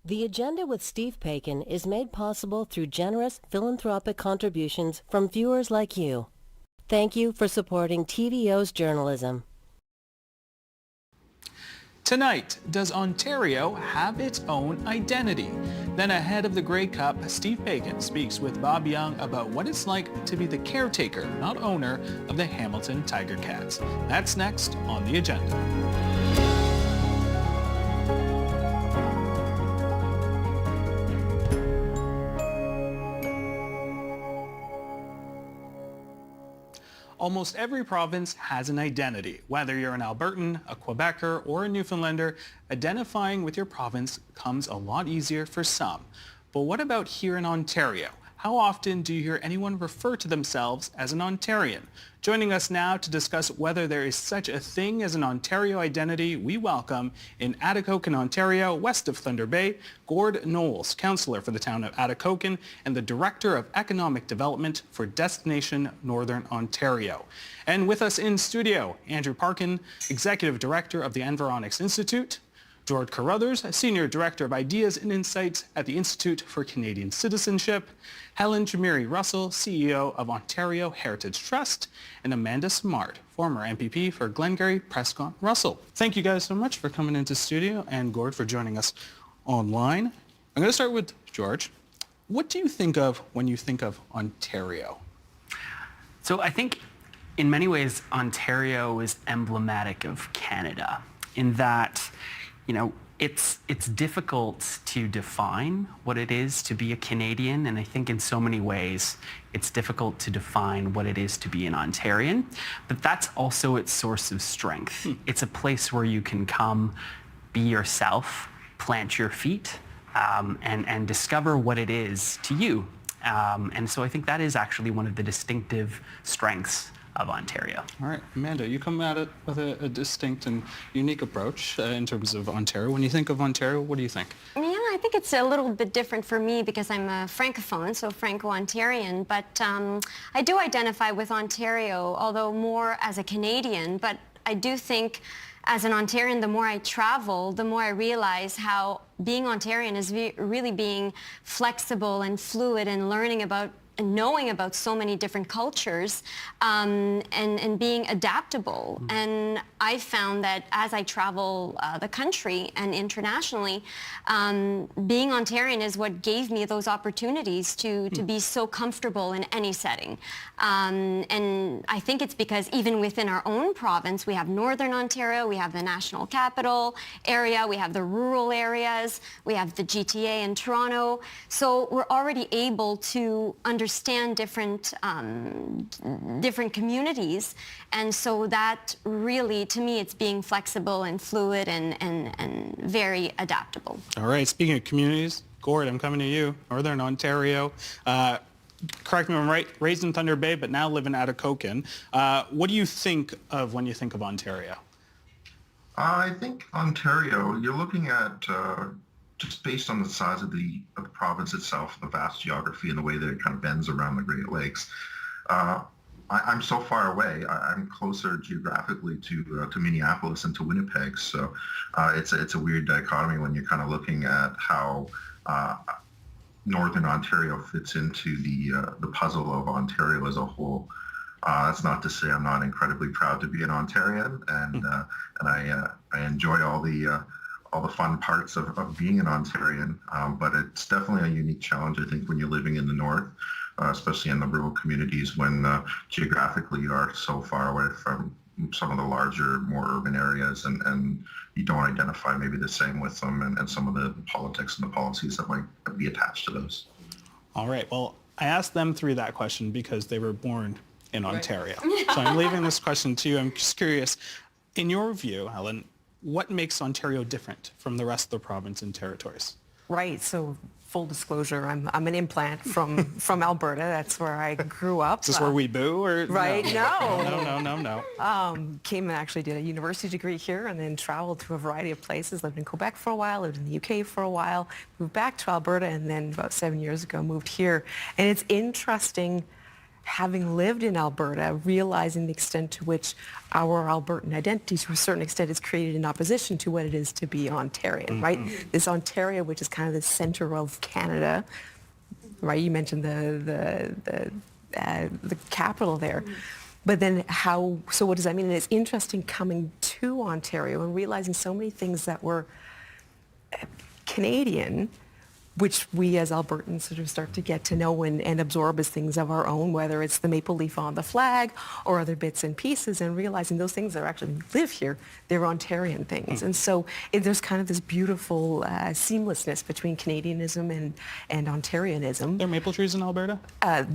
The Agenda with Steve Paikin is made possible through generous philanthropic contributions from viewers like you. Thank you for supporting TVO's journalism. Tonight, does Ontario have its own identity? Then ahead of the Grey Cup, Steve Paikin speaks with Bob Young about what it's like to be the caretaker, not owner, of the Hamilton Tiger Cats. That's next on The Agenda. Almost every province has an identity. Whether you're an Albertan, a Quebecer, or a Newfoundlander, identifying with your province comes a lot easier for some. But what about here in Ontario? How often do you hear anyone refer to themselves as an Ontarian? Joining us now to discuss whether there is such a thing as an Ontario identity, we welcome in Atikokan, Ontario, west of Thunder Bay, Gord Knowles, councillor for the town of Atikokan and the Director of Economic Development for Destination Northern Ontario. And with us in studio, Andrew Paikin, Executive Director of the Environics Institute, George Carruthers, Senior Director of Ideas and Insights at the Institute for Canadian Citizenship, Helen Chamiri-Russell, CEO of Ontario Heritage Trust, and Amanda Smart, former MPP for Glengarry, Prescott, Russell. Thank you guys so much for coming into studio, and Gord for joining us online. I'm going to start with George. What do you think of when you think of Ontario? So I think in many ways Ontario is emblematic of Canada in that it's difficult to define what it is to be a Canadian, and I think in so many ways it's difficult to define what it is to be an Ontarian, but that's also its source of strength. It's a place where you can come, be yourself, plant your feet, and discover what it is to you. And so I think that is actually one of the distinctive strengths of Ontario. All right, Amanda, you come at it with a distinct and unique approach in terms of Ontario. When you think of Ontario, what do you think? Yeah, I think it's a little bit different for me because I'm a Francophone, so Franco-Ontarian, but I do identify with Ontario, although more as a Canadian, but I do think as an Ontarian, the more I travel, the more I realize how being Ontarian is really being flexible and fluid and learning about and knowing about so many different cultures and being adaptable. And I found that as I travel the country and internationally, being Ontarian is what gave me those opportunities to be so comfortable in any setting. And I think it's because even within our own province, we have Northern Ontario, we have the National Capital area, we have the rural areas, we have the GTA in Toronto. So we're already able to understand different communities, and so that really, to me, it's being flexible and fluid and very adaptable. All right, speaking of communities, Gord, I'm coming to you, Northern Ontario. Correct me if I'm right, raised in Thunder Bay, but now live in Atikokan. What do you think of when you think of Ontario? I think Ontario, you're looking at just based on the size of the province itself, the vast geography and the way that it kind of bends around the Great Lakes. I'm so far away. I'm closer geographically to Minneapolis and to Winnipeg. So it's a weird dichotomy when you're kind of looking at how Northern Ontario fits into the puzzle of Ontario as a whole. That's not to say I'm not incredibly proud to be an Ontarian, and I enjoy all the fun parts of being an Ontarian, but it's definitely a unique challenge, I think, when you're living in the north, especially in the rural communities when geographically you are so far away from some of the larger, more urban areas, and you don't identify maybe the same with them and some of the politics and the policies that might be attached to those. All right, well, I asked them through that question because they were born in Ontario. So I'm leaving this question to you. I'm just curious, in your view, Helen, what makes Ontario different from the rest of the province and territories? Right. So full disclosure, I'm an implant from Alberta. That's where I grew up. Is this where we boo? Or right? No. Came and actually did a university degree here and then traveled to a variety of places. Lived in Quebec for a while, lived in the UK for a while, moved back to Alberta, and then about 7 years ago moved here. And it's interesting having lived in Alberta, realizing the extent to which our Albertan identity, to a certain extent, is created in opposition to what it is to be Ontarian, right? This Ontario, which is kind of the center of Canada, right? You mentioned the capital there. But then so what does that mean? And it's interesting coming to Ontario and realizing so many things that were Canadian, which we as Albertans sort of start to get to know and absorb as things of our own, whether it's the maple leaf on the flag or other bits and pieces, and realizing those things that actually live here, they're Ontarian things. And so there's kind of this beautiful seamlessness between Canadianism and Ontarianism. There are maple trees in Alberta?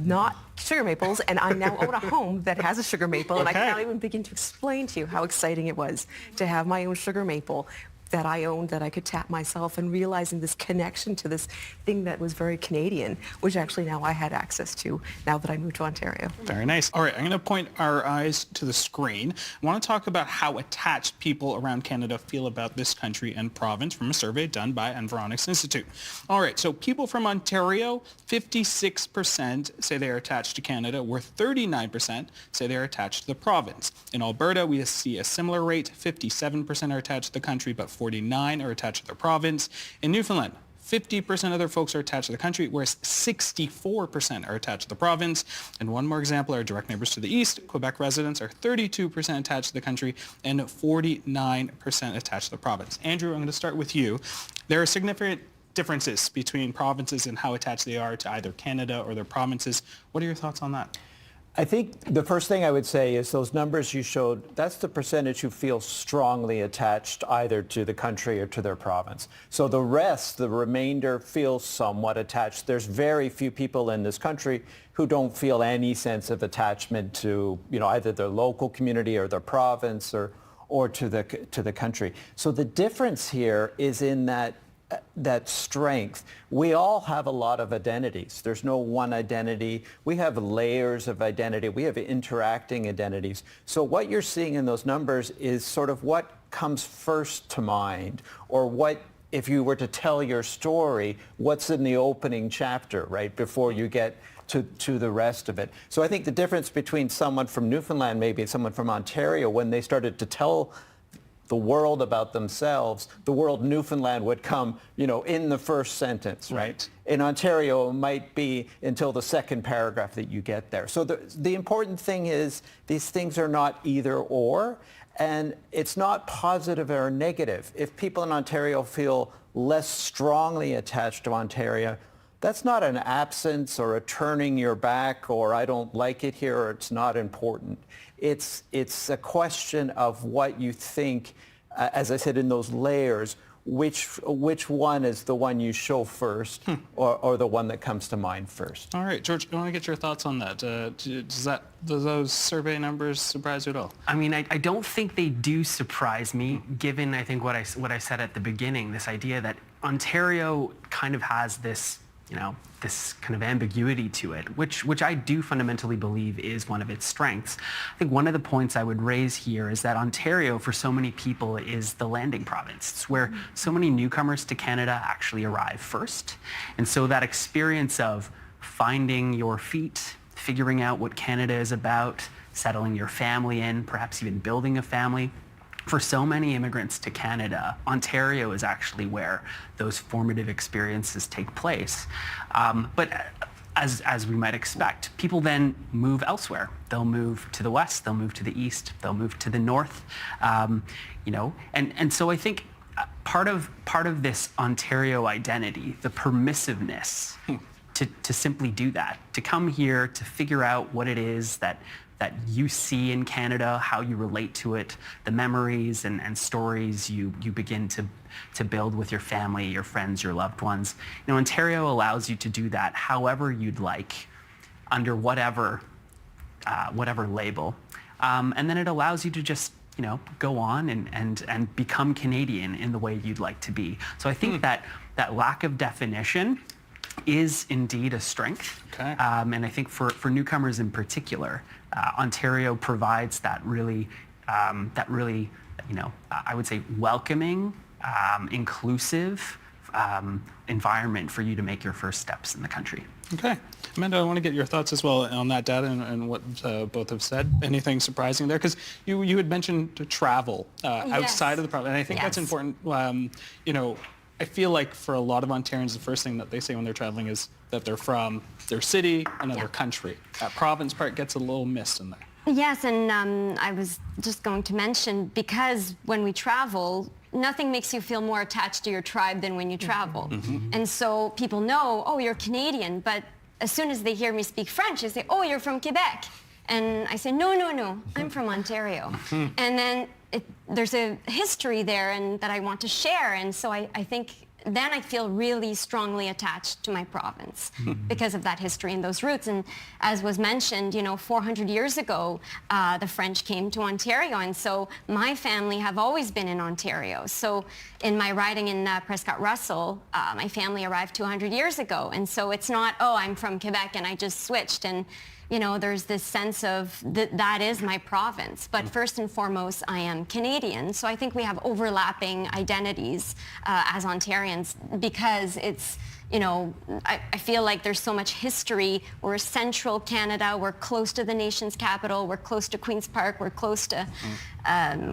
Not sugar maples, and I now own a home that has a sugar maple, and I cannot even begin to explain to you how exciting it was to have my own sugar maple that I owned, that I could tap myself, and realizing this connection to this thing that was very Canadian, which actually now I had access to now that I moved to Ontario. Very nice. All right, I'm going to point our eyes to the screen. I want to talk about how attached people around Canada feel about this country and province from a survey done by Environics Institute. All right, so people from Ontario, 56% say they are attached to Canada, where 39% say they are attached to the province. In Alberta, we see a similar rate. 57% are attached to the country, but 49% are attached to the province. In Newfoundland, 50% of their folks are attached to the country, whereas 64% are attached to the province. And one more example, our direct neighbors to the east, Quebec residents are 32% attached to the country and 49% attached to the province. Andrew, I'm going to start with you. There are significant differences between provinces and how attached they are to either Canada or their provinces. What are your thoughts on that? I think the first thing I would say is those numbers you showed, that's the percentage who feel strongly attached either to the country or to their province. So the rest, the remainder, feels somewhat attached. There's very few people in this country who don't feel any sense of attachment to, either their local community or their province or to the country. So the difference here is in that strength. We all have a lot of identities. There's no one identity. We have layers of identity. We have interacting identities. So what you're seeing in those numbers is sort of what comes first to mind, or what, if you were to tell your story, what's in the opening chapter, right, before you get to the rest of it. So I think the difference between someone from Newfoundland, maybe, and someone from Ontario, when they started to tell the world about themselves, the world Newfoundland would come, in the first sentence, right? In Ontario, it might be until the second paragraph that you get there. So the important thing is these things are not either or, and it's not positive or negative. If people in Ontario feel less strongly attached to Ontario, that's not an absence or a turning your back or I don't like it here or it's not important. It's a question of what you think, as I said, in those layers, which one is the one you show first or the one that comes to mind first. All right, George, I want to get your thoughts on that. Do those survey numbers surprise you at all? I mean, I don't think they do surprise me, given, I think, what I said at the beginning, this idea that Ontario kind of has this this kind of ambiguity to it, which I do fundamentally believe is one of its strengths. I think one of the points I would raise here is that Ontario, for so many people, is the landing province. It's where so many newcomers to Canada actually arrive first. And so that experience of finding your feet, figuring out what Canada is about, settling your family in, perhaps even building a family, for so many immigrants to Canada, Ontario is actually where those formative experiences take place. But as we might expect, people then move elsewhere. They'll move to the west, they'll move to the east, they'll move to the north, and so I think part of this Ontario identity, the permissiveness to simply do that, to come here, to figure out what it is that you see in Canada, how you relate to it, the memories and stories you begin to build with your family, your friends, your loved ones. Ontario allows you to do that however you'd like, under whatever label. And then it allows you to just go on and become Canadian in the way you'd like to be. So I think that lack of definition is indeed a strength. Okay. And I think for newcomers in particular, Ontario provides that really, I would say, welcoming, inclusive environment for you to make your first steps in the country. Okay. Amanda, I want to get your thoughts as well on that data and what both have said. Anything surprising there? Because you had mentioned to travel outside of the province, and I think that's important. I feel like for a lot of Ontarians, the first thing that they say when they're traveling is that they're from their city, another country. That province part gets a little missed in there. Yes, and I was just going to mention, because when we travel, nothing makes you feel more attached to your tribe than when you travel. And so people know, oh, you're Canadian, but as soon as they hear me speak French, they say, oh, you're from Quebec. And I say, no, I'm from Ontario. And then there's a history there and that I want to share. And so I think then I feel really strongly attached to my province because of that history and those roots. And as was mentioned, 400 years ago, the French came to Ontario. And so my family have always been in Ontario. So in my riding in Prescott Russell, my family arrived 200 years ago. And so it's not, oh, I'm from Quebec and I just switched. And there's this sense of that is my province. But first and foremost, I am Canadian. So I think we have overlapping identities as Ontarians because it's, I feel like there's so much history. We're central Canada. We're close to the nation's capital. We're close to Queen's Park. We're close to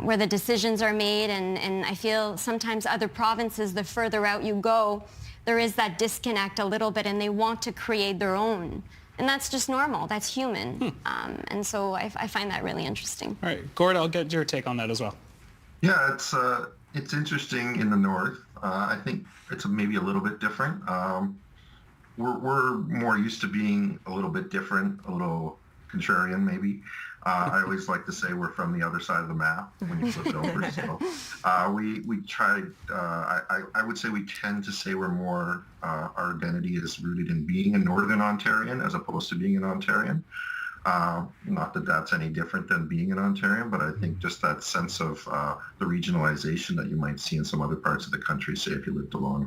where the decisions are made. And I feel sometimes other provinces, the further out you go, there is that disconnect a little bit, and they want to create their own. And that's just normal. That's human. And so I find that really interesting. All right. Gord, I'll get your take on that as well. Yeah, it's interesting in the north. I think it's maybe a little bit different. We're more used to being a little bit different, a little contrarian maybe. I always like to say we're from the other side of the map when you flip it over. So we try, I would say we tend to say we're more, our identity is rooted in being a Northern Ontarian as opposed to being an Ontarian. Not that that's any different than being an Ontarian, but I think just that sense of the regionalization that you might see in some other parts of the country, say if you lived along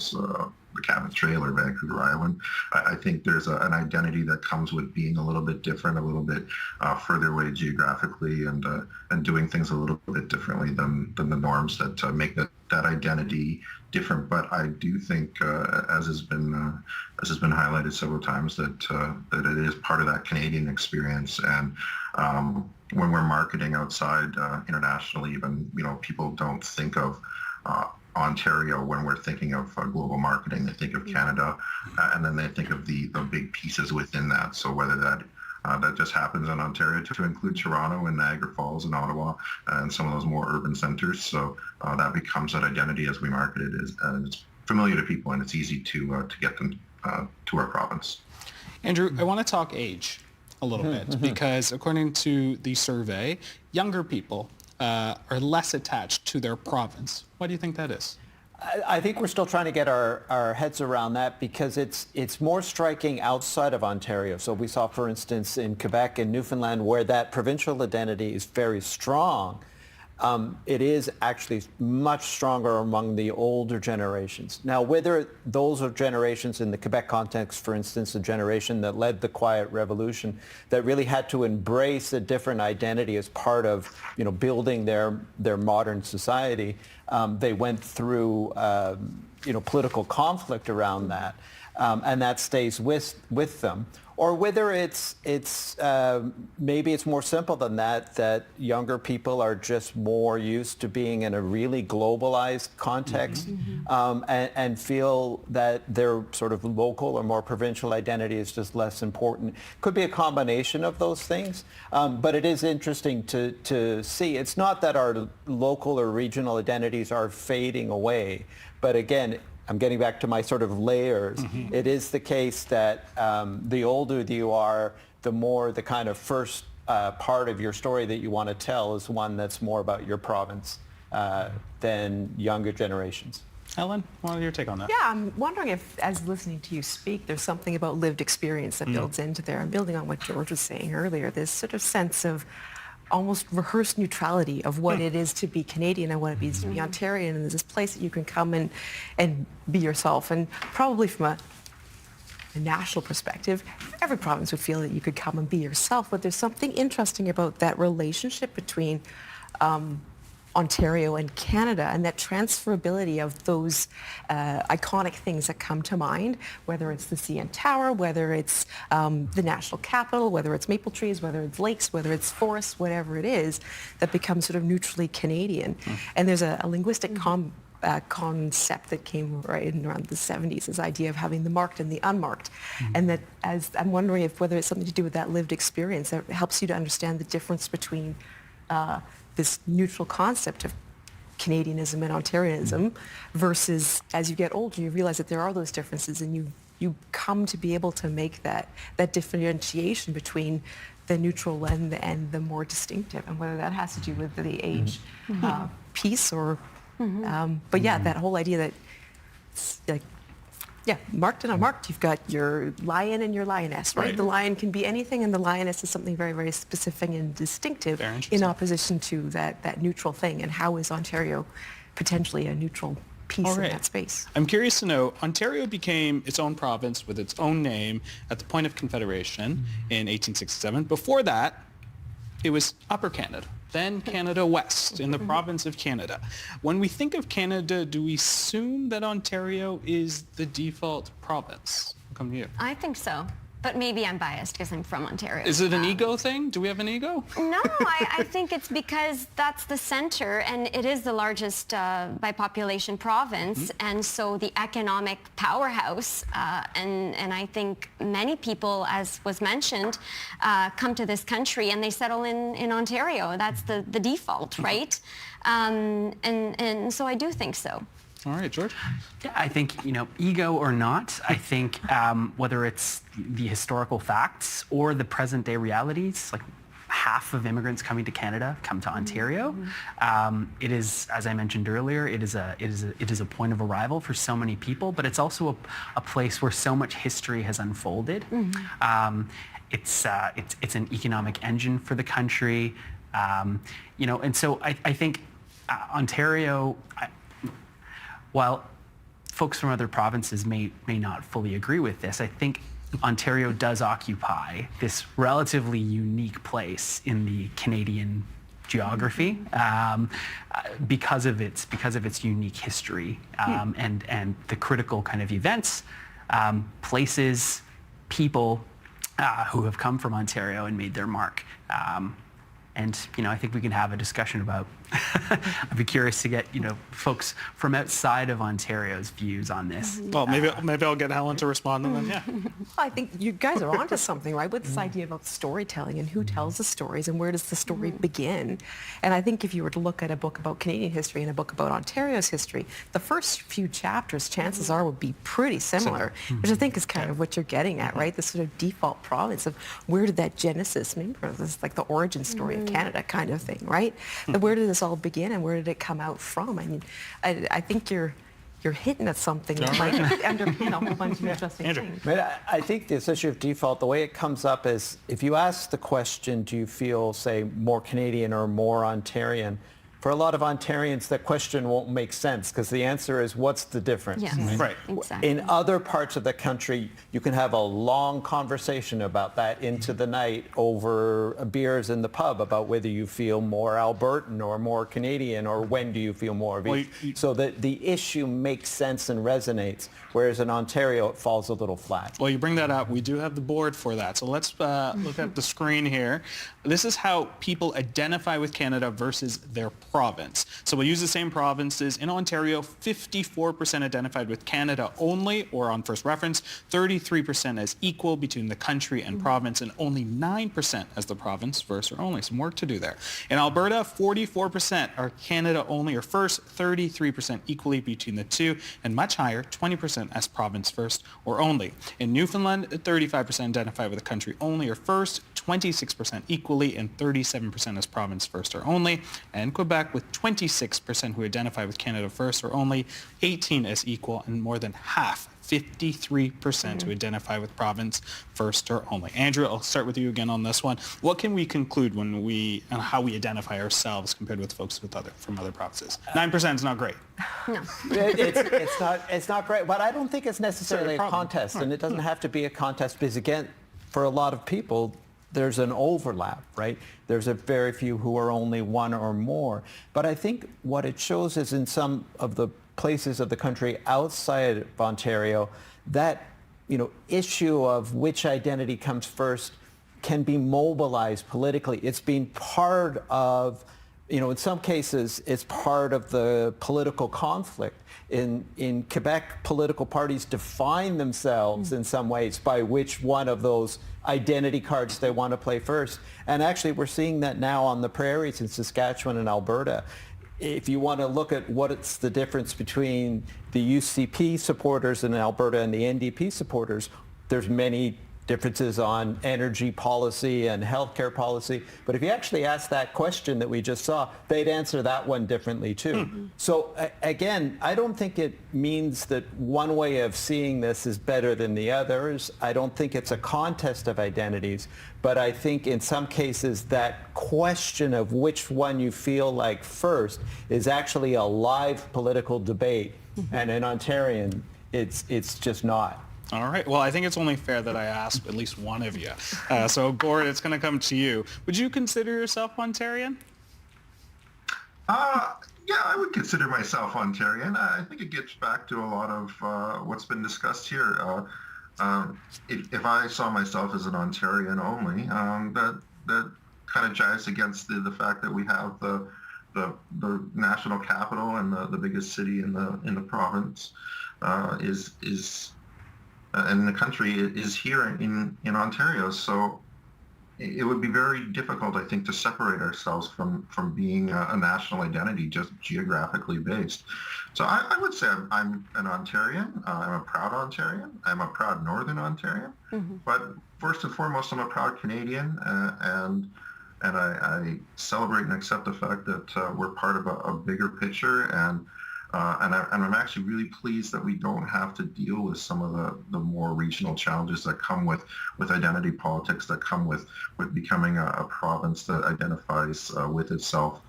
the Cabot Trail or Vancouver Island, I think there's an identity that comes with being a little bit different, a little bit further away geographically, and doing things a little bit differently than the norms that make that identity different. But I do think, as has been highlighted several times, that it is part of that Canadian experience. And when we're marketing outside internationally, even people don't think of Ontario when we're thinking of global marketing. They think of Canada, and then they think of the big pieces within that. So whether that just happens in Ontario to include Toronto and Niagara Falls and Ottawa and some of those more urban centers. So that becomes that identity as we market it. It's familiar to people, and it's easy to get them to our province. Andrew, I want to talk age a little bit because according to the survey, younger people are less attached to their province. Why do you think that is? I think we're still trying to get our heads around that because it's more striking outside of Ontario. So we saw, for instance, in Quebec and Newfoundland, where that provincial identity is very strong, it is actually much stronger among the older generations. Now, whether those are generations in the Quebec context, for instance, a generation that led the Quiet Revolution, that really had to embrace a different identity as part of, building their modern society, they went through, political conflict around that, and that stays with them. Or whether it's maybe it's more simple than that younger people are just more used to being in a really globalized context, and feel that their sort of local or more provincial identity is just less important. Could be a combination of those things, but it is interesting to see. It's not that our local or regional identities are fading away, but again, I'm getting back to my sort of layers. It is the case that the older you are, the more the kind of first part of your story that you want to tell is one that's more about your province than younger generations. Ellen, what are your take on that? Yeah, I'm wondering if, as listening to you speak, there's something about lived experience that builds into there. I'm building on what George was saying earlier, this sort of sense of almost rehearsed neutrality of what it is to be Canadian and what it means to be Ontarian, and there's this place that you can come and be yourself. And probably from a national perspective, every province would feel that you could come and be yourself, but there's something interesting about that relationship between Ontario and Canada, and that transferability of those iconic things that come to mind, whether it's the CN Tower, whether it's the National Capital, whether it's maple trees, whether it's lakes, whether it's forests, whatever it is, that becomes sort of neutrally Canadian. And there's a linguistic concept that came right in around the 70s, this idea of having the marked and the unmarked. And that, as I'm wondering if whether it's something to do with that lived experience that helps you to understand the difference between this neutral concept of Canadianism and Ontarianism versus as you get older, you realize that there are those differences, and you come to be able to make that differentiation between the neutral and the more distinctive, and whether that has to do with the age piece or but yeah, that whole idea that like, yeah, marked and unmarked. You've got your lion and your lioness, right? The lion can be anything, and the lioness is something very, very specific and distinctive in opposition to that neutral thing. And how is Ontario potentially a neutral piece in that space? I'm curious to know, Ontario became its own province with its own name at the point of Confederation in 1867. Before that, it was Upper Canada, then Canada West in the province of Canada. When we think of Canada, do we assume that Ontario is the default province? I'll come to you. I think so. But maybe I'm biased because I'm from Ontario. Is it an ego thing? Do we have an ego? No, I think it's because that's the center, and it is the largest by population province, and so the economic powerhouse. And I think many people, as was mentioned, come to this country and they settle in Ontario. That's the default, right? And so I do think so. All right, George? Yeah, I think, ego or not, I think whether it's the historical facts or the present day realities, like half of immigrants coming to Canada come to Ontario. It is, as I mentioned earlier, it is a point of arrival for so many people, but it's also a place where so much history has unfolded. It's an economic engine for the country, and so I think Ontario, while folks from other provinces may not fully agree with this, I think Ontario does occupy this relatively unique place in the Canadian geography because of its unique history and the critical kind of events, places, people who have come from Ontario and made their mark. And I think we can have a discussion about. I'd be curious to get folks from outside of Ontario's views on this. Well, maybe I'll get Helen to respond, and then I think you guys are onto something, right? With this idea about storytelling and who tells the stories and where does the story begin. And I think if you were to look at a book about Canadian history and a book about Ontario's history, the first few chapters, chances are, would be pretty similar, which I think is kind of what you're getting at, right? This sort of default province of where did that genesis, maybe this like the origin story of Canada kind of thing, right? But where did this all begin and where did it come out from? I mean, I think you're hitting at something that might underpin a whole bunch of interesting things. I think this issue of default, the way it comes up is if you ask the question, do you feel, say, more Canadian or more Ontarian? For a lot of Ontarians, that question won't make sense because the answer is, what's the difference? Yes, right. Exactly. In other parts of the country, you can have a long conversation about that into the night over beers in the pub about whether you feel more Albertan or more Canadian or when do you feel more of each. So that the issue makes sense and resonates, whereas in Ontario, it falls a little flat. Well, you bring that up. We do have the board for that. So let's look at the screen here. This is how people identify with Canada versus their province. So we'll use the same provinces. In Ontario, 54% identified with Canada only, or on first reference, 33% as equal between the country and province, and only 9% as the province, first or only. Some work to do there. In Alberta, 44% are Canada only or first, 33% equally between the two, and much higher, 20% as province first or only. In Newfoundland, 35% identify with the country only or first, 26% equally, and 37% as province first or only. And Quebec with 26% who identify with Canada first or only, 18% as equal, and more than half, 53% who identify with province first or only. Andrew, I'll start with you again on this one. What can we conclude on how we identify ourselves compared with folks from other provinces? 9% is not great. No. It's not great, but I don't think it's necessarily a contest, and it doesn't have to be a contest because, again, for a lot of people, there's an overlap, right? There's a very few who are only one or more. But I think what it shows is in some of the places of the country outside of Ontario, that issue of which identity comes first can be mobilized politically. It's been part of, in some cases, it's part of the political conflict. In Quebec, political parties define themselves in some ways by which one of those identity cards they want to play first. And actually, we're seeing that now on the prairies in Saskatchewan and Alberta. If you want to look at what's the difference between the UCP supporters in Alberta and the NDP supporters, there's many differences on energy policy and healthcare policy. But if you actually ask that question that we just saw, they'd answer that one differently too. So again, I don't think it means that one way of seeing this is better than the others. I don't think it's a contest of identities. But I think in some cases that question of which one you feel like first is actually a live political debate. And in Ontarian, it's just not. All right. Well, I think it's only fair that I ask at least one of you. So, Gord, it's going to come to you. Would you consider yourself Ontarian? Yeah, I would consider myself Ontarian. I think it gets back to a lot of what's been discussed here. If I saw myself as an Ontarian only, that kind of jives against the fact that we have the national capital and the biggest city in the province and the country is here in Ontario. So it would be very difficult, I think, to separate ourselves from being a national identity just geographically based. So I would say I'm an Ontarian. I'm a proud Ontarian. I'm a proud Northern Ontarian. But first and foremost, I'm a proud Canadian, and I celebrate and accept the fact that we're part of a bigger picture, and I'm actually really pleased that we don't have to deal with some of the more regional challenges that come with identity politics, that come with becoming a province that identifies with itself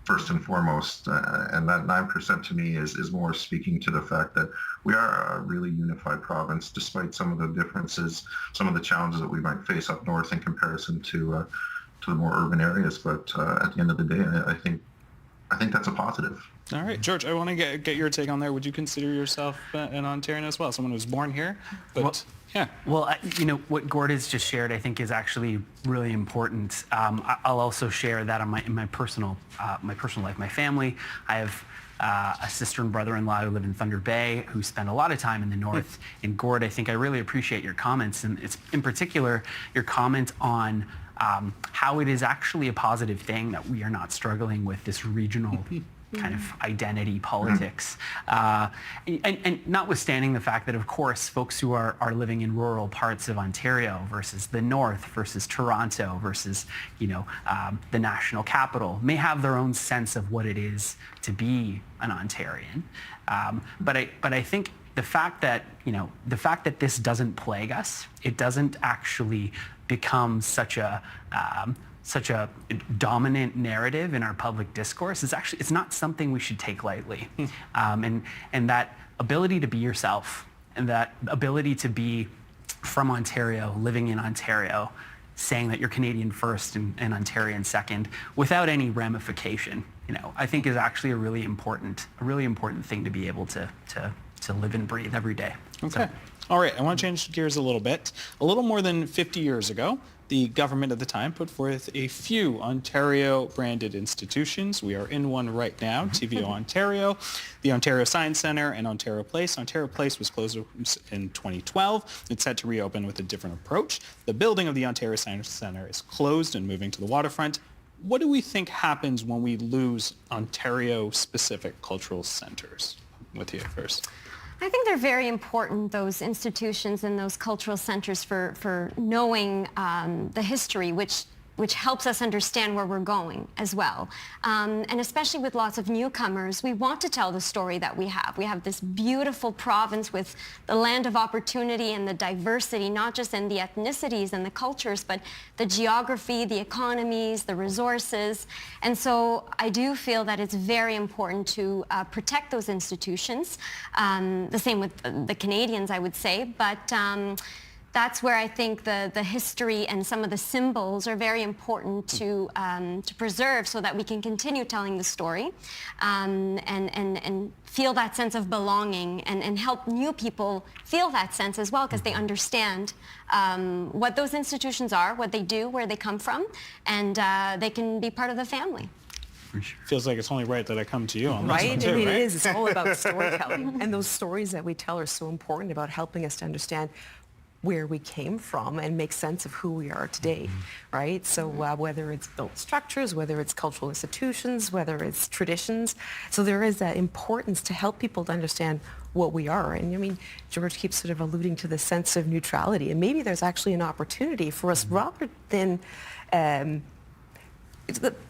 first and foremost. And that 9% to me is more speaking to the fact that we are a really unified province, despite some of the differences, some of the challenges that we might face up north in comparison to the more urban areas. But at the end of the day, I think that's a positive. All right, George, I want to get your take on there. Would you consider yourself an Ontarian as well, someone who was born here? But yeah. Well, what Gord has just shared, I think, is actually really important. I'll also share that in my personal life, my family. I have a sister and brother-in-law who live in Thunder Bay, who spend a lot of time in the north. And Gord, I think I really appreciate your comments, and it's in particular your comment on how it is actually a positive thing that we are not struggling with this regional kind of identity politics. And notwithstanding the fact that, of course, folks who are living in rural parts of Ontario versus the north versus Toronto versus, the national capital may have their own sense of what it is to be an Ontarian. But I think the fact that this doesn't plague us, it doesn't actually become such a dominant narrative in our public discourse, it's not something we should take lightly. And that ability to be yourself, and that ability to be from Ontario, living in Ontario, saying that you're Canadian first and Ontarian second, without any ramification, I think is actually a really important thing to be able to live and breathe every day. Okay. All right, I want to change gears a little bit. A little more than 50 years ago, the government at the time put forth a few Ontario-branded institutions. We are in one right now, TVO Ontario, the Ontario Science Centre, and Ontario Place. Ontario Place was closed in 2012. It's set to reopen with a different approach. The building of the Ontario Science Centre is closed and moving to the waterfront. What do we think happens when we lose Ontario-specific cultural centres? With you first. I think they're very important, those institutions and those cultural centers, for knowing the history, which helps us understand where we're going as well. And especially with lots of newcomers, we want to tell the story that we have. We have this beautiful province with the land of opportunity and the diversity, not just in the ethnicities and the cultures, but the geography, the economies, the resources. And so I do feel that it's very important to protect those institutions. The same with the Canadians, I would say. But that's where I think the history and some of the symbols are very important to preserve, so that we can continue telling the story, and feel that sense of belonging, and help new people feel that sense as well, because they understand what those institutions are, what they do, where they come from, and they can be part of the family. Sure. Feels like it's only right that I come to you on this one Right? too, I mean, right? it is. It's all about storytelling. And those stories that we tell are so important about helping us to understand where we came from and make sense of who we are today, right? So whether it's built structures, whether it's cultural institutions, whether it's traditions. So there is that importance to help people to understand what we are. And I mean, George keeps sort of alluding to the sense of neutrality. And maybe there's actually an opportunity for us, rather than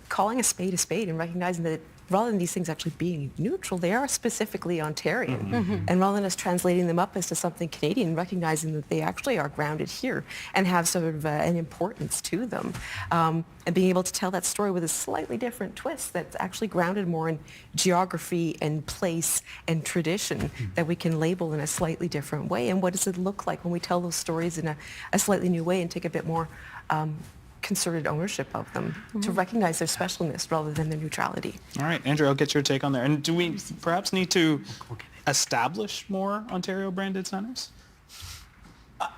calling a spade and recognizing that rather than these things actually being neutral, they are specifically Ontarian. And rather than us translating them up as to something Canadian, recognizing that they actually are grounded here and have sort of an importance to them. And being able to tell that story with a slightly different twist that's actually grounded more in geography and place and tradition that we can label in a slightly different way. And what does it look like when we tell those stories in a slightly new way and take a bit more concerted ownership of them, to recognize their specialness rather than their neutrality. All right, Andrew, I'll get your take on there. And do we perhaps need to establish more Ontario-branded centres?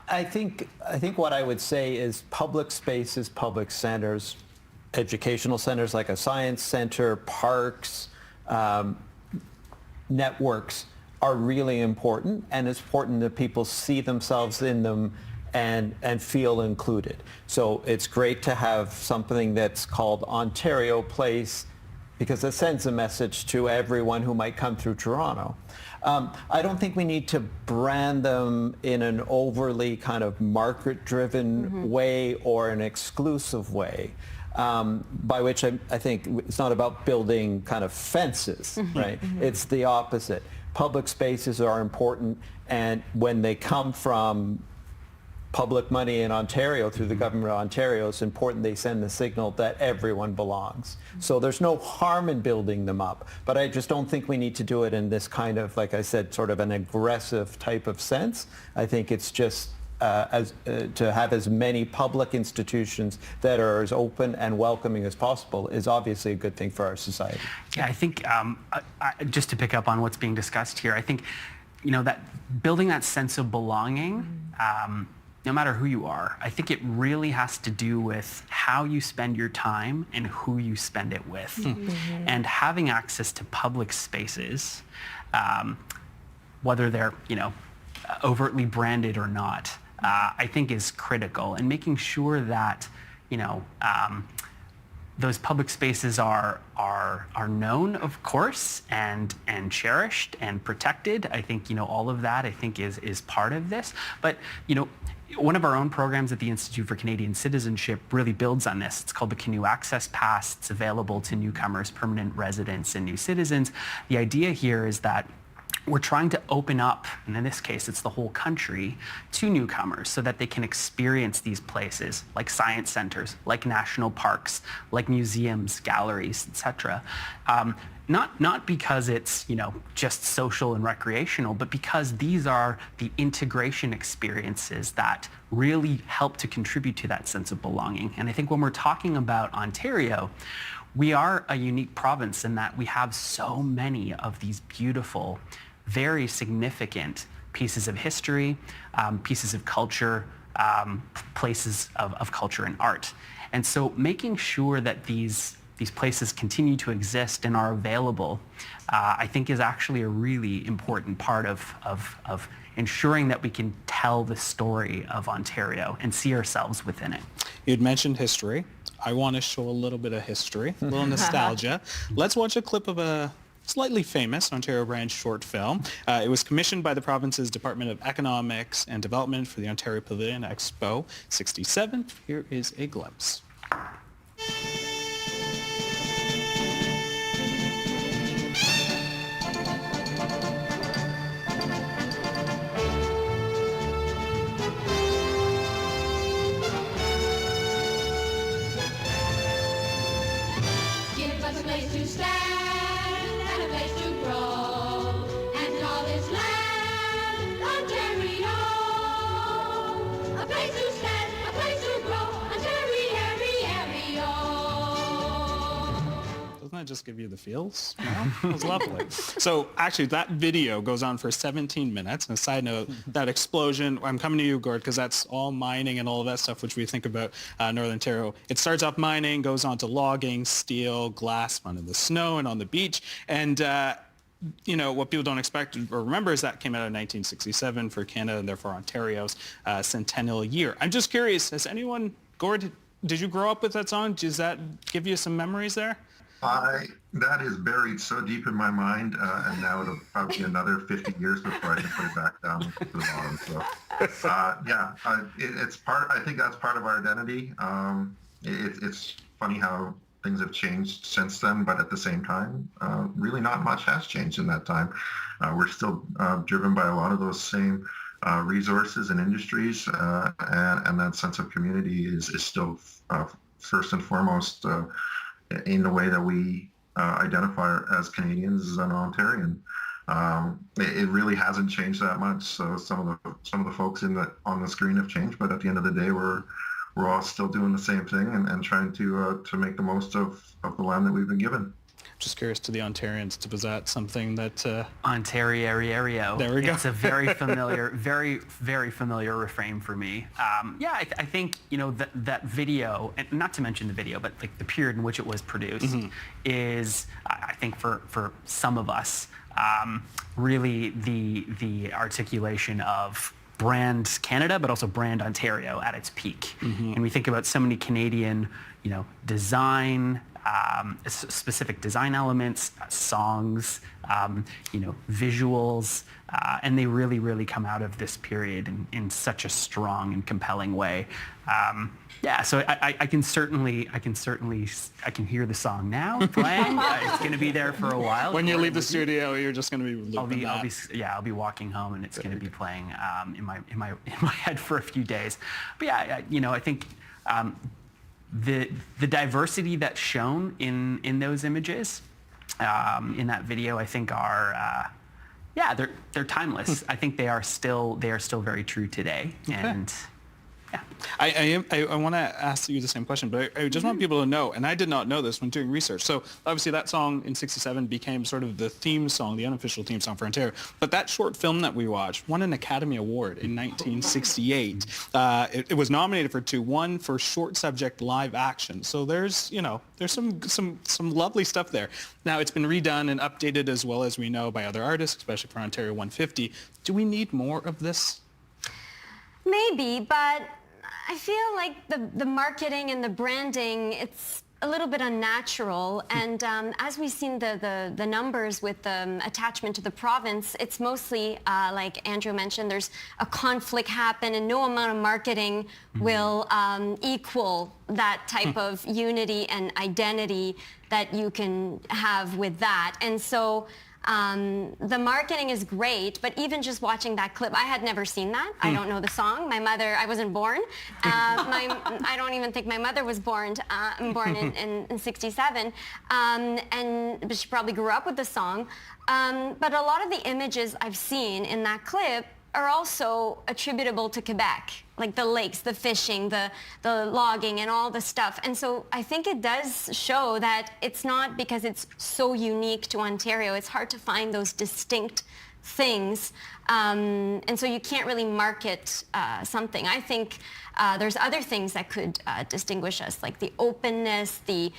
I think what I would say is public spaces, public centres, educational centres like a science centre, parks, networks are really important, and it's important that people see themselves in them and feel included. So it's great to have something that's called Ontario Place, because it sends a message to everyone who might come through Toronto. I don't think we need to brand them in an overly kind of market-driven way or an exclusive way, by which I think it's not about building kind of fences, right? It's the opposite. Public spaces are important, and when they come from public money in Ontario through the government of Ontario, it's important they send the signal that everyone belongs. So there's no harm in building them up, but I just don't think we need to do it in this kind of, like I said, sort of an aggressive type of sense. I think it's just to have as many public institutions that are as open and welcoming as possible is obviously a good thing for our society. Yeah, I think just to pick up on what's being discussed here, I think, that building that sense of belonging, no matter who you are, I think it really has to do with how you spend your time and who you spend it with. And having access to public spaces, whether they're, overtly branded or not, I think is critical. And making sure that, those public spaces are known, of course, and cherished and protected. I think, all of that, I think, is part of this. But, one of our own programs at the Institute for Canadian Citizenship really builds on this. It's called the Canoe Access Pass. It's available to newcomers, permanent residents, and new citizens. The idea here is that we're trying to open up, and in this case, it's the whole country, to newcomers so that they can experience these places like science centers, like national parks, like museums, galleries, etc. Not because it's, just social and recreational, but because these are the integration experiences that really help to contribute to that sense of belonging. And I think when we're talking about Ontario, we are a unique province in that we have so many of these beautiful, very significant pieces of history, pieces of culture, places of culture and art. And so making sure that these places continue to exist and are available, I think is actually a really important part of ensuring that we can tell the story of Ontario and see ourselves within it. You'd mentioned history. I want to show a little bit of history, a little nostalgia. Let's watch a clip of a slightly famous Ontario brand short film. It was commissioned by the province's Department of Economics and Development for the Ontario Pavilion Expo 67. Here is a glimpse. Give us a place to stand and a place to grow and call this land Ontario. A just give you the feels. You know? It was lovely. So actually, that video goes on for 17 minutes. And a side note, that explosion, I'm coming to you, Gord, because that's all mining and all of that stuff, which we think about Northern Ontario. It starts off mining, goes on to logging, steel, glass, found in the snow and on the beach. And you know, what people don't expect or remember is that came out in 1967 for Canada and therefore Ontario's centennial year. I'm just curious, has anyone, Gord, did you grow up with that song? Does that give you some memories there? That is buried so deep in my mind, and now it'll probably be another 50 years before I can put it back down to the bottom. So, it's part. I think that's part of our identity. It's funny how things have changed since then, but at the same time, really not much has changed in that time. We're still driven by a lot of those same resources and industries, and that sense of community is still first and foremost in the way that we identify as Canadians as an Ontarian. It really hasn't changed that much. So some of the folks on the screen have changed, but at the end of the day, we're all still doing the same thing and trying to make the most of the land that we've been given. Just curious to the Ontarians, was that something that... Ontario. There we go. It's a very familiar, very, very familiar refrain for me. I think, you know, that video, and not to mention the video, but like the period in which it was produced is, I think for some of us, really the articulation of brand Canada, but also brand Ontario at its peak. And we think about so many Canadian, you know, design, specific design elements, songs, you know, visuals, and they really, really come out of this period in such a strong and compelling way. So I can hear the song now playing. It's going to be there for a while. When you leave the studio, you're just going to be looping that. I'll be walking home, and it's going to be playing in my head for a few days. But you know, I think the diversity that's shown in those images, in that video, I think are they're timeless. I think they are still very true today. Okay. And I want to ask you the same question, but I just want people to know, and I did not know this when doing research. So obviously that song in '67 became sort of the theme song, the unofficial theme song for Ontario. But that short film that we watched won an Academy Award in 1968. It was nominated for 2, one for short subject live action. So there's some lovely stuff there. Now it's been redone and updated as well as we know by other artists, especially for Ontario 150. Do we need more of this? Maybe, but I feel like the marketing and the branding, it's a little bit unnatural. And as we've seen the numbers with the attachment to the province, it's mostly, like Andrew mentioned, there's a conflict happen and no amount of marketing will equal that type of unity and identity that you can have with that. And so the marketing is great, but even just watching that clip, I had never seen that. I don't know the song. My mother, I wasn't born. I don't even think my mother was born. I'm born in '67, but she probably grew up with the song. But a lot of the images I've seen in that clip are also attributable to Quebec, like the lakes, the fishing, the logging, and all the stuff. And so I think it does show that it's not because it's so unique to Ontario. It's hard to find those distinct things. And so you can't really market something. I think there's other things that could distinguish us, like the openness, the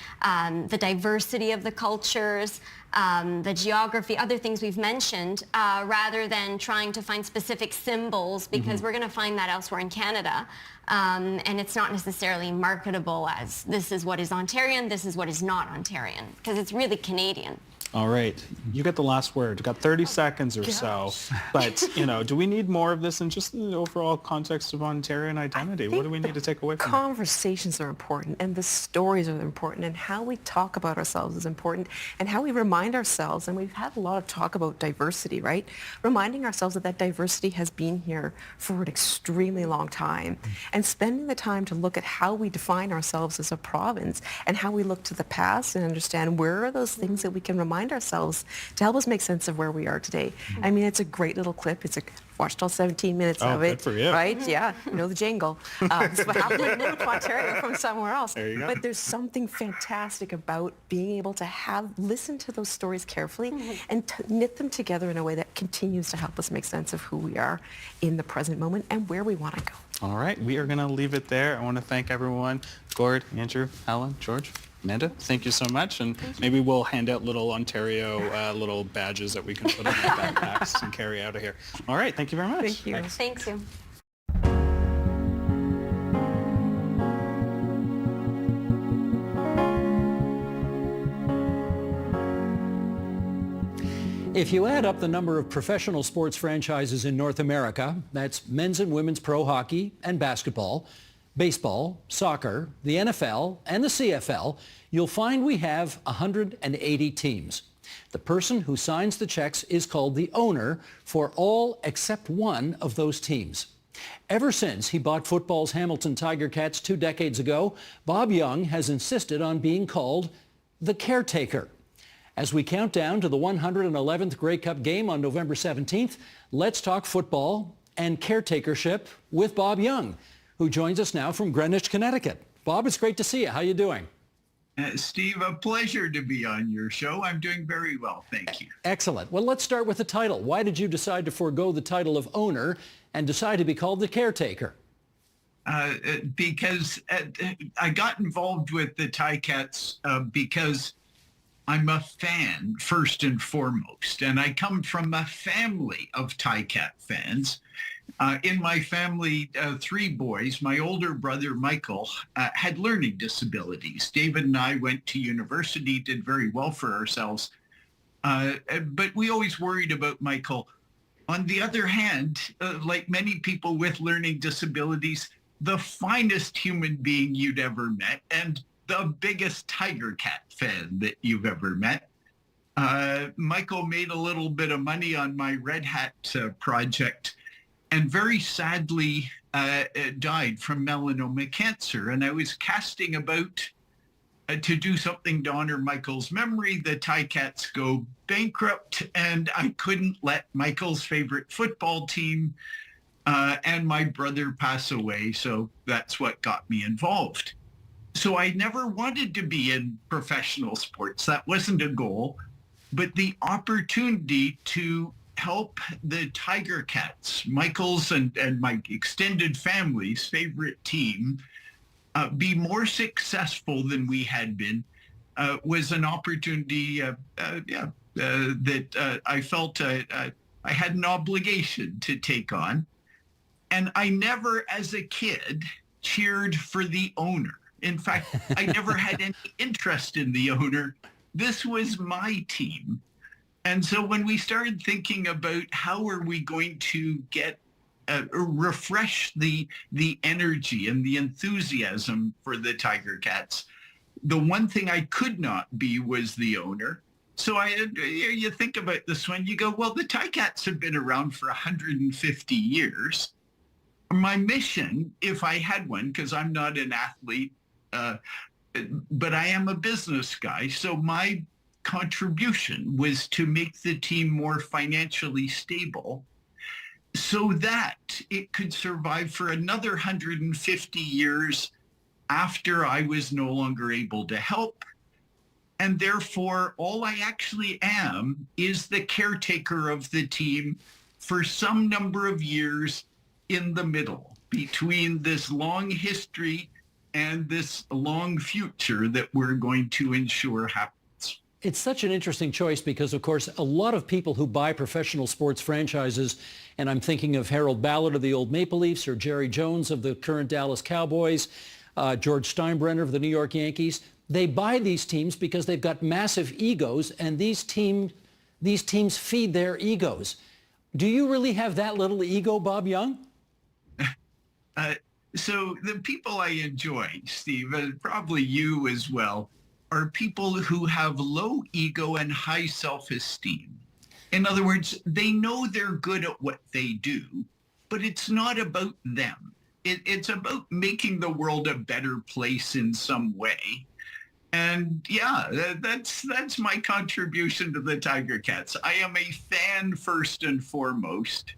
diversity of the cultures, the geography, other things we've mentioned, rather than trying to find specific symbols, because we're going to find that elsewhere in Canada. And it's not necessarily marketable as this is what is Ontarian, this is what is not Ontarian, because it's really Canadian. All right. You get the last word. You've got 30 seconds or so. But, do we need more of this in just the overall context of Ontarian identity? What do we need to take away from it? Conversations are important, and the stories are important, and how we talk about ourselves is important, and how we remind ourselves, and we've had a lot of talk about diversity, right? Reminding ourselves that diversity has been here for an extremely long time, and spending the time to look at how we define ourselves as a province, and how we look to the past and understand where are those things that we can remind remind ourselves to help us make sense of where we are today. I mean, it's a great little clip. Watched all 17 minutes of it. Good for you. Right? Yeah, you know the jingle. This is what happened when I moved to Ontario from somewhere else. There you go. But there's something fantastic about being able to listen to those stories carefully and knit them together in a way that continues to help us make sense of who we are in the present moment and where we want to go. All right, we are going to leave it there. I want to thank everyone. Gord, Andrew, Helen, George, Amanda, thank you so much. And maybe we'll hand out little Ontario little badges that we can put on our backpacks and carry out of here. All right, thank you very much. Thank you. Thanks. Thank you. If you add up the number of professional sports franchises in North America, that's men's and women's pro hockey and basketball, baseball, soccer, the NFL, and the CFL, you'll find we have 180 teams. The person who signs the checks is called the owner for all except one of those teams. Ever since he bought football's Hamilton Tiger Cats 2 decades ago, Bob Young has insisted on being called the caretaker. As we count down to the 111th Grey Cup game on November 17th, let's talk football and caretakership with Bob Young, who joins us now from Greenwich, Connecticut. Bob, it's great to see you. How are you doing? Steve, a pleasure to be on your show. I'm doing very well, thank you. Excellent. Well, let's start with the title. Why did you decide to forego the title of owner and decide to be called the caretaker? Because I got involved with the Ticats because I'm a fan, first and foremost, and I come from a family of Ticat fans. In my family, 3 boys. My older brother, Michael, had learning disabilities. David and I went to university, did very well for ourselves, but we always worried about Michael. On the other hand, like many people with learning disabilities, the finest human being you'd ever met, and the biggest Tiger Cat fan that you've ever met. Michael made a little bit of money on my Red Hat project and very sadly died from melanoma cancer. And I was casting about to do something to honor Michael's memory. The Ticats go bankrupt, and I couldn't let Michael's favorite football team and my brother pass away. So that's what got me involved. So I never wanted to be in professional sports. That wasn't a goal, but the opportunity to help the Tiger Cats, Michael's and my extended family's favorite team, be more successful than we had been was an opportunity that I felt I had an obligation to take on. And I never, as a kid, cheered for the owner. In fact, I never had any interest in the owner. This was my team. And so when we started thinking about how are we going to get refresh the energy and the enthusiasm for the Tiger Cats, the one thing I could not be was the owner. So you think about this one, you go, well, the Ticats have been around for 150 years. My mission, if I had one, because I'm not an athlete, but I am a business guy, so my contribution was to make the team more financially stable so that it could survive for another 150 years after I was no longer able to help. And therefore, all I actually am is the caretaker of the team for some number of years in the middle between this long history and this long future that we're going to ensure happens. It's such an interesting choice because, of course, a lot of people who buy professional sports franchises, and I'm thinking of Harold Ballard of the old Maple Leafs or Jerry Jones of the current Dallas Cowboys, George Steinbrenner of the New York Yankees, they buy these teams because they've got massive egos, and these teams feed their egos. Do you really have that little ego, Bob Young? So the people I enjoy, Steve, and probably you as well, are people who have low ego and high self-esteem. In other words, they know they're good at what they do, but it's not about them. It's about making the world a better place in some way. And yeah, that's my contribution to the Tiger Cats. I am a fan first and foremost.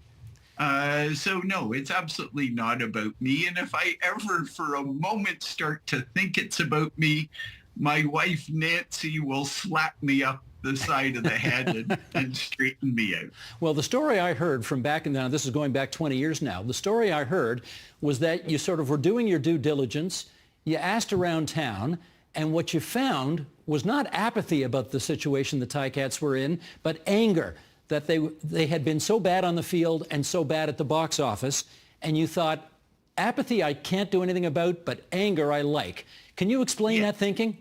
So no, it's absolutely not about me. And if I ever for a moment start to think it's about me, my wife Nancy will slap me up the side of the head and straighten me out. Well, the story I heard from back in now, this is going back 20 years now, the story I heard was that you sort of were doing your due diligence, you asked around town, and what you found was not apathy about the situation the Ticats were in, but anger that they had been so bad on the field and so bad at the box office, and you thought, apathy I can't do anything about, but anger I like. Can you explain that thinking?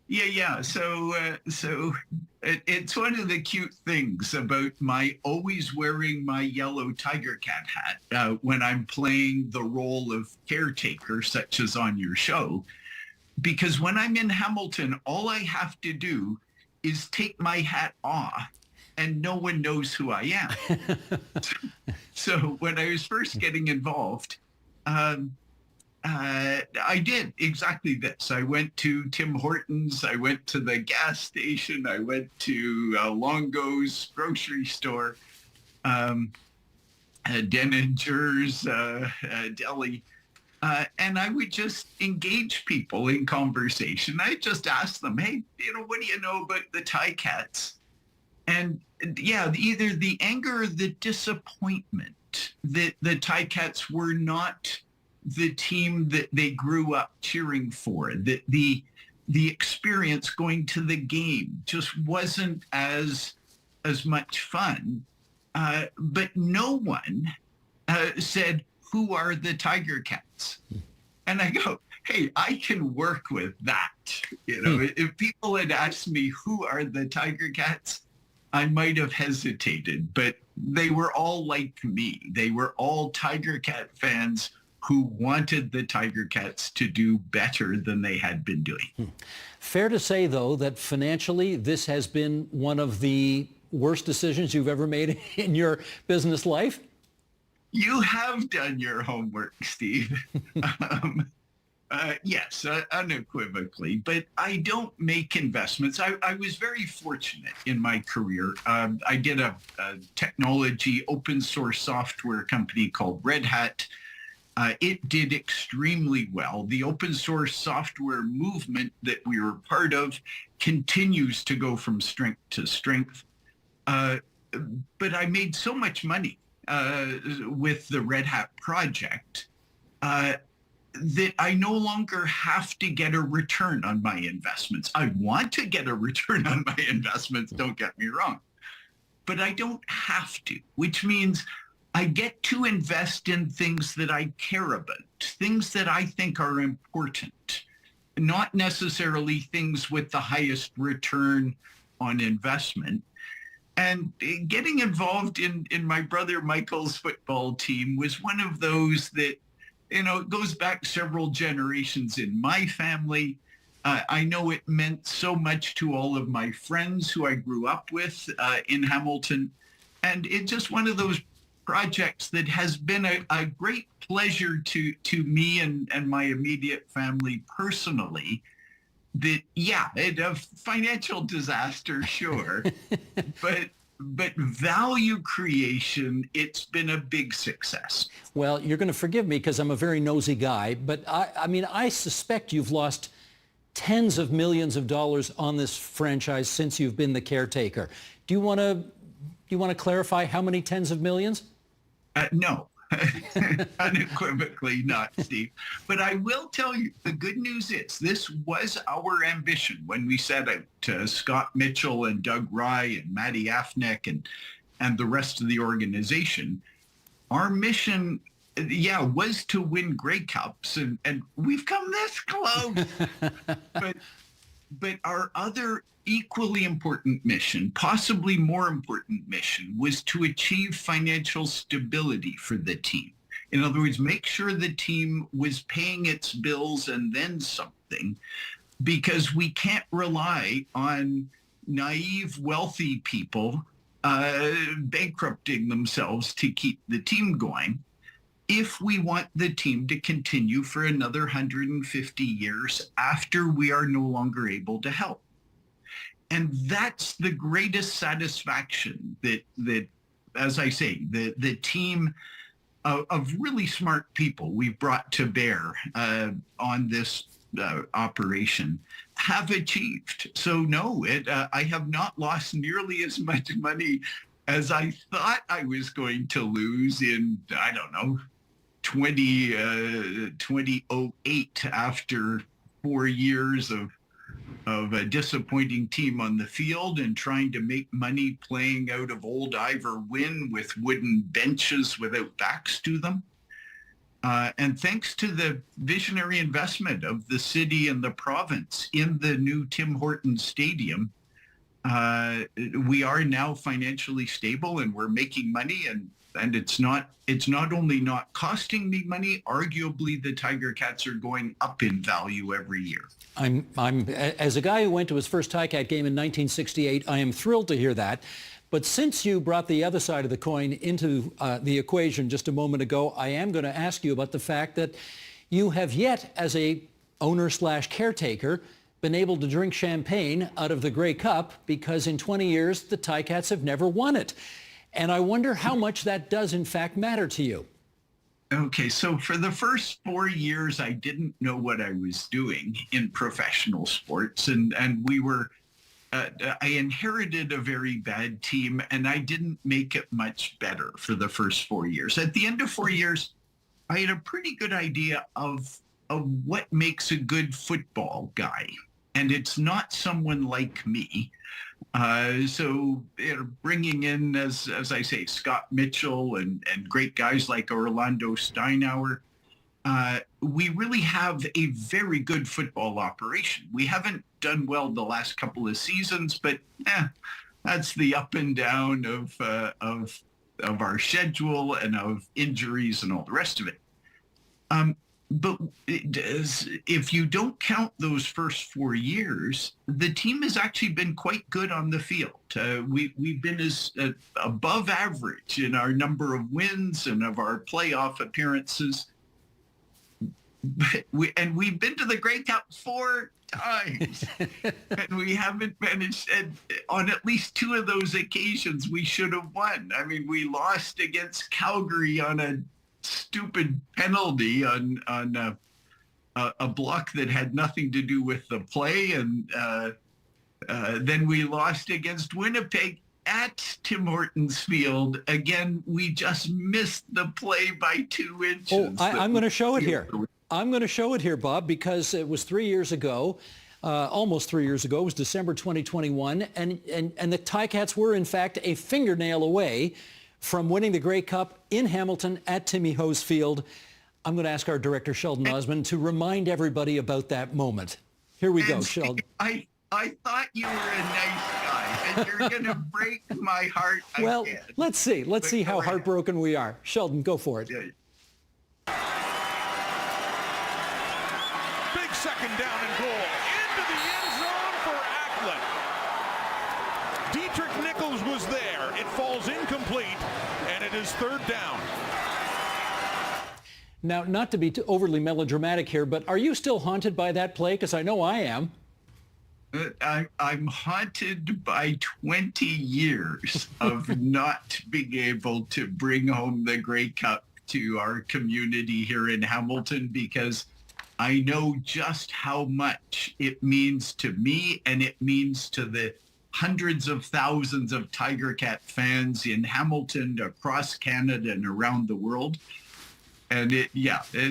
Yeah. So it's one of the cute things about my always wearing my yellow Tiger Cat hat when I'm playing the role of caretaker, such as on your show, because when I'm in Hamilton, all I have to do is take my hat off and no one knows who I am. So when I was first getting involved, I did exactly this. I went to Tim Hortons. I went to the gas station. I went to Longo's grocery store, Denninger's deli. And I would just engage people in conversation. I just ask them, hey, what do you know about the Ticats? And yeah, either the anger or the disappointment that the Ticats were not the team that they grew up cheering for, that the experience going to the game just wasn't as much fun. But no one said, who are the Tiger Cats? And I go, hey, I can work with that. If people had asked me, who are the Tiger Cats? I might have hesitated, but they were all like me. They were all Tiger Cat fans who wanted the Tiger Cats to do better than they had been doing. Fair to say, though, that financially this has been one of the worst decisions you've ever made in your business life? You have done your homework, Steve. Yes, unequivocally, but I don't make investments. I was very fortunate in my career. I did a technology open source software company called Red Hat. It did extremely well. The open source software movement that we were part of continues to go from strength to strength. But I made so much money with the Red Hat project that I no longer have to get a return on my investments. I want to get a return on my investments, don't get me wrong, but I don't have to, which means I get to invest in things that I care about, things that I think are important, not necessarily things with the highest return on investment. And getting involved in my brother Michael's football team was one of those that, it goes back several generations in my family. I know it meant so much to all of my friends who I grew up with in Hamilton. And it's just one of those projects that has been a great pleasure to me and my immediate family personally. That, a financial disaster, sure, but value creation, it's been a big success. Well, you're going to forgive me because I'm a very nosy guy, but I suspect you've lost tens of millions of dollars on this franchise since you've been the caretaker. Do you want to clarify how many tens of millions? No. Unequivocally not, Steve. But I will tell you, the good news is this was our ambition when we set out to Scott Mitchell and Doug Rye and Matty Afneck and the rest of the organization. Our mission, was to win Grey Cups, and we've come this close. But our other equally important mission, possibly more important mission, was to achieve financial stability for the team. In other words, make sure the team was paying its bills and then something, because we can't rely on naive, wealthy people bankrupting themselves to keep the team going. if we want the team to continue for another 150 years after we are no longer able to help. And that's the greatest satisfaction that as I say, the team of really smart people we've brought to bear on this operation have achieved. So no, I have not lost nearly as much money as I thought I was going to lose in, I don't know, 2008 after 4 years of a disappointing team on the field and trying to make money playing out of old Ivor Wynn with wooden benches without backs to them. And thanks to the visionary investment of the city and the province in the new Tim Hortons Stadium, we are now financially stable and we're making money, and it's not only not costing me money, arguably the Tiger Cats are going up in value every year. I'm as a guy who went to his first Ticats game in 1968, I am thrilled to hear that. But since you brought the other side of the coin into the equation just a moment ago, I am going to ask you about the fact that you have yet, as a owner/caretaker, been able to drink champagne out of the Grey Cup, because in 20 years, the Ticats have never won it. And I wonder how much that does in fact matter to you. Okay, so for the first 4 years, I didn't know what I was doing in professional sports, and we were, I inherited a very bad team, and I didn't make it much better for the first 4 years. At the end of 4 years, I had a pretty good idea of what makes a good football guy, and it's not someone like me. So bringing in, as I say, Scott Mitchell and great guys like Orlando Steinauer, we really have a very good football operation. We haven't done well the last couple of seasons, but that's the up and down of our schedule and of injuries and all the rest of it. But if you don't count those first 4 years, the team has actually been quite good on the field. We've been above average in our number of wins and of our playoff appearances. And we've been to the Grey Cup 4 times, and we haven't managed. And on at least 2 of those occasions, we should have won. I mean, we lost against Calgary on a stupid penalty on a block that had nothing to do with the play, and then we lost against Winnipeg at Tim Hortons Field. Again, we just missed the play by 2 inches. Oh, I'm going to show it here. I'm going to show it here, Bob, because it was 3 years ago, almost 3 years ago. It was December 2021, and the Ticats were, in fact, a fingernail away from winning the Grey Cup in Hamilton at Timmy Ho's Field. I'm going to ask our director, Sheldon Osmond, to remind everybody about that moment. Here we go, Sheldon. I thought you were a nice guy, and you're going to break my heart again. Well, let's see. Let's see how heartbroken we are. Sheldon, go for it. Big second down and goal. Into the end zone for Ackland. Dietrich Nichols was there. It falls incomplete, and it is 3rd down. Now, not to be overly melodramatic here, but are you still haunted by that play? Because I know I am. I'm haunted by 20 years of not being able to bring home the Grey Cup to our community here in Hamilton, because I know just how much it means to me, and it means to the hundreds of thousands of Tiger Cat fans in Hamilton, across Canada, and around the world. And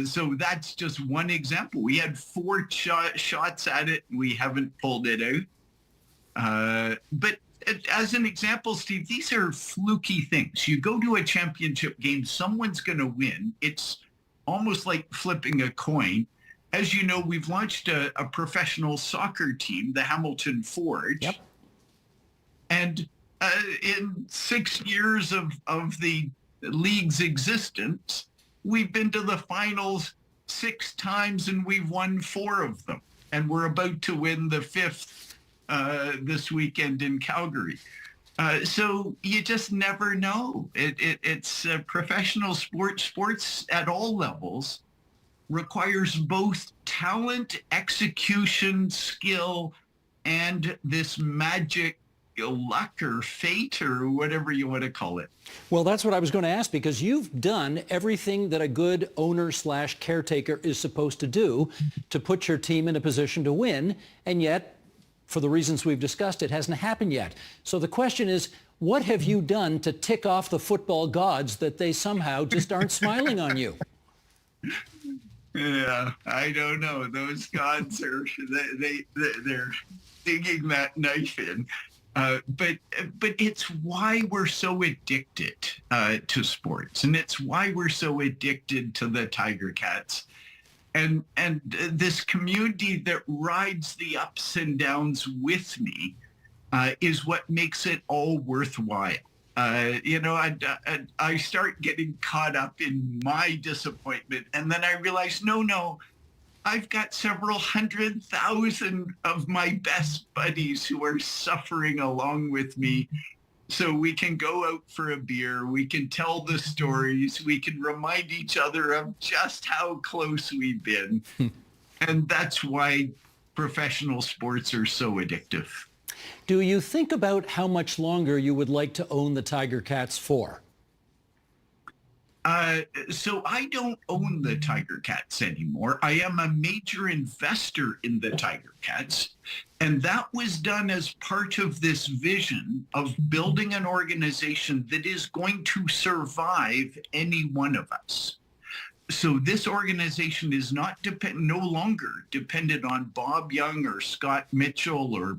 so that's just one example. We had 4 shots at it, and we haven't pulled it out. But as an example, Steve, these are fluky things. You go to a championship game, someone's going to win. It's almost like flipping a coin. As you know, we've launched a professional soccer team, the Hamilton Forge. Yep. And in 6 years of the league's existence, we've been to the finals 6 times, and we've won 4 of them. And we're about to win the 5th this weekend in Calgary. So you just never know. It's professional sports at all levels requires both talent, execution, skill, and this magic luck or fate or whatever you want to call it. Well, that's what I was going to ask, because you've done everything that a good owner slash caretaker is supposed to do to put your team in a position to win, and yet, for the reasons we've discussed, it hasn't happened yet. So the question is, what have you done to tick off the football gods that they somehow just aren't smiling on you? Yeah, I don't know. Those gods are they're digging that knife in. But it's why we're so addicted to sports, and it's why we're so addicted to the Tiger Cats, and this community that rides the ups and downs with me is what makes it all worthwhile. I start getting caught up in my disappointment, and then I realize, no, I've got several 100,000 of my best buddies who are suffering along with me. So we can go out for a beer, we can tell the stories, we can remind each other of just how close we've been. And that's why professional sports are so addictive. Do you think about how much longer you would like to own the Tiger Cats for? So I don't own the Tiger Cats anymore. I am a major investor in the Tiger Cats. And that was done as part of this vision of building an organization that is going to survive any one of us. So this organization is no longer dependent on Bob Young or Scott Mitchell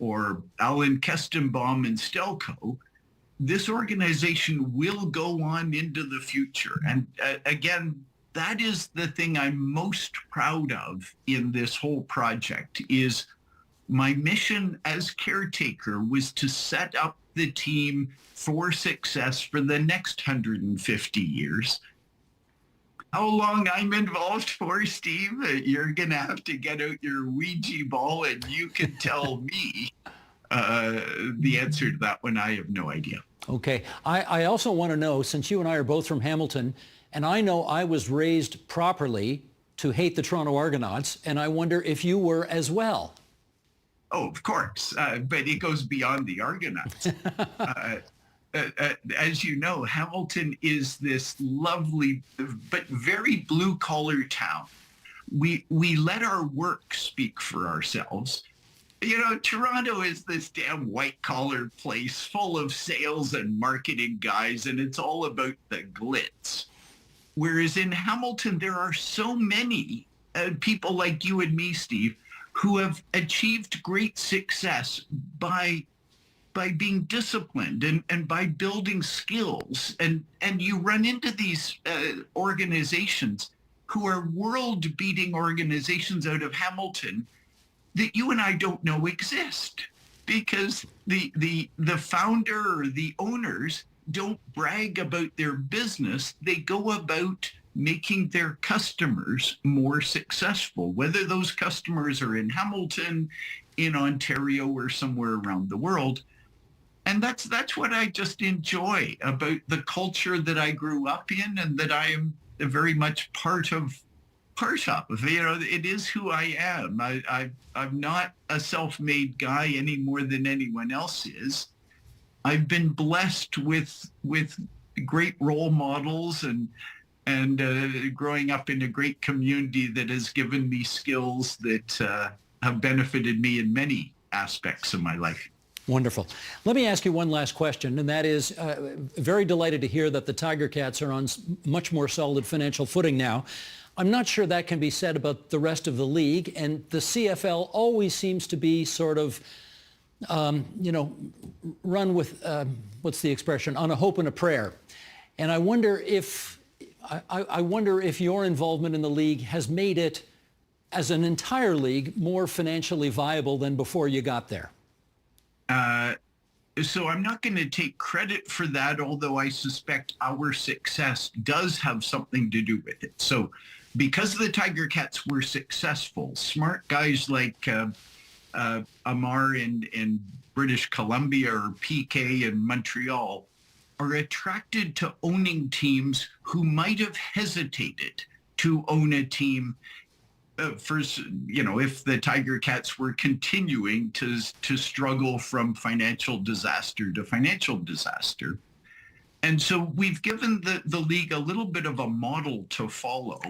or Alan Kestenbaum and Stelco. This organization will go on into the future. And again, that is the thing I'm most proud of in this whole project is my mission as caretaker was to set up the team for success for the next 150 years. How long I'm involved for, Steve, you're going to have to get out your Ouija ball and you can tell me the answer to that one. I have no idea. Okay. I also want to know, since you and I are both from Hamilton, and I know I was raised properly to hate the Toronto Argonauts, and I wonder if you were as well. Oh, of course. But it goes beyond the Argonauts. As you know, Hamilton is this lovely but very blue-collar town. We let our work speak for ourselves. You know, Toronto is this damn white-collar place full of sales and marketing guys, and it's all about the glitz. Whereas in Hamilton, there are so many people like you and me, Steve, who have achieved great success by being disciplined and by building skills. And you run into these organizations who are world-beating organizations out of Hamilton that you and I don't know exist because the founder or the owners don't brag about their business. They go about making their customers more successful, whether those customers are in Hamilton, in Ontario, or somewhere around the world. And that's what I just enjoy about the culture that I grew up in and that I am very much part of. You know, it is who I am. I'm not a self-made guy any more than anyone else is. I've been blessed with great role models and growing up in a great community that has given me skills that have benefited me in many aspects of my life. Wonderful. Let me ask you one last question, and that is, very delighted to hear that the Tiger Cats are on much more solid financial footing now. I'm not sure that can be said about the rest of the league, and the CFL always seems to be sort of, run with, what's the expression, on a hope and a prayer. And I wonder if your involvement in the league has made it, as an entire league, more financially viable than before you got there. So I'm not going to take credit for that, although I suspect our success does have something to do with it. So because the Tiger Cats were successful, smart guys like Amar and British Columbia or PK in Montreal are attracted to owning teams who might have hesitated to own a team if the Tiger Cats were continuing to struggle from financial disaster to financial disaster. And so we've given the league a little bit of a model to follow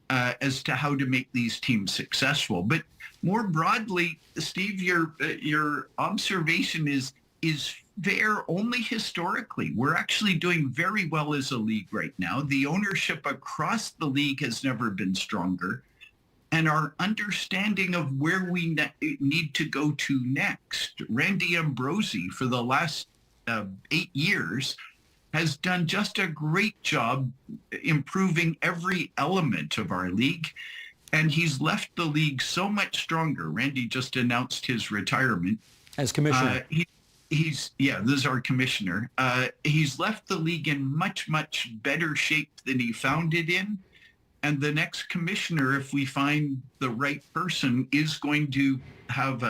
as to how to make these teams successful. But more broadly, Steve, your observation is fair only historically. We're actually doing very well as a league right now. The ownership across the league has never been stronger. And our understanding of where we need to go to next. Randy Ambrosi, for the last 8 years, has done just a great job improving every element of our league. And he's left the league so much stronger. Randy just announced his retirement. As commissioner. This is our commissioner. He's left the league in much, much better shape than he found it in. And the next commissioner, if we find the right person, is going to have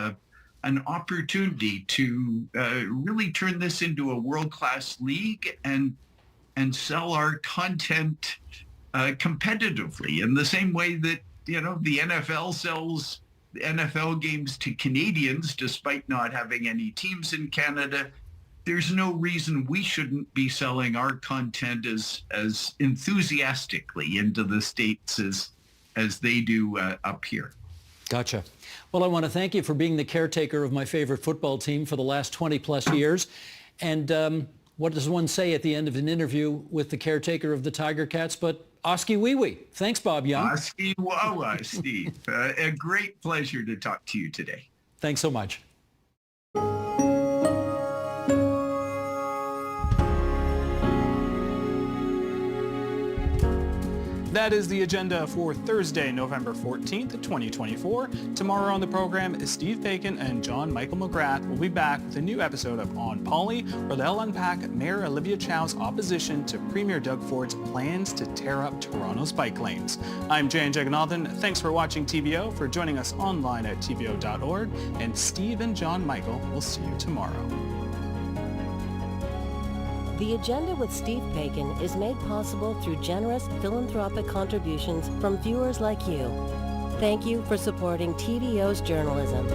an opportunity to really turn this into a world-class league and sell our content competitively in the same way that, the NFL sells NFL games to Canadians despite not having any teams in Canada. There's no reason we shouldn't be selling our content as enthusiastically into the States as they do up here. Gotcha. Well, I want to thank you for being the caretaker of my favorite football team for the last 20 plus years. And what does one say at the end of an interview with the caretaker of the Tiger Cats but Oski wee wee? Thanks, Bob Young. Oski wawa, Steve. A great pleasure to talk to you today. Thanks so much. That is the agenda for Thursday, November 14th, 2024. Tomorrow on the program is Steve Paikin and John Michael McGrath will be back with a new episode of On Poly, where they'll unpack Mayor Olivia Chow's opposition to Premier Doug Ford's plans to tear up Toronto's bike lanes. I'm Jay Jaganathan. Thanks for watching TVO, for joining us online at tvo.org, and Steve and John Michael will see you tomorrow. The Agenda with Steve Paikin is made possible through generous philanthropic contributions from viewers like you. Thank you for supporting TVO's journalism.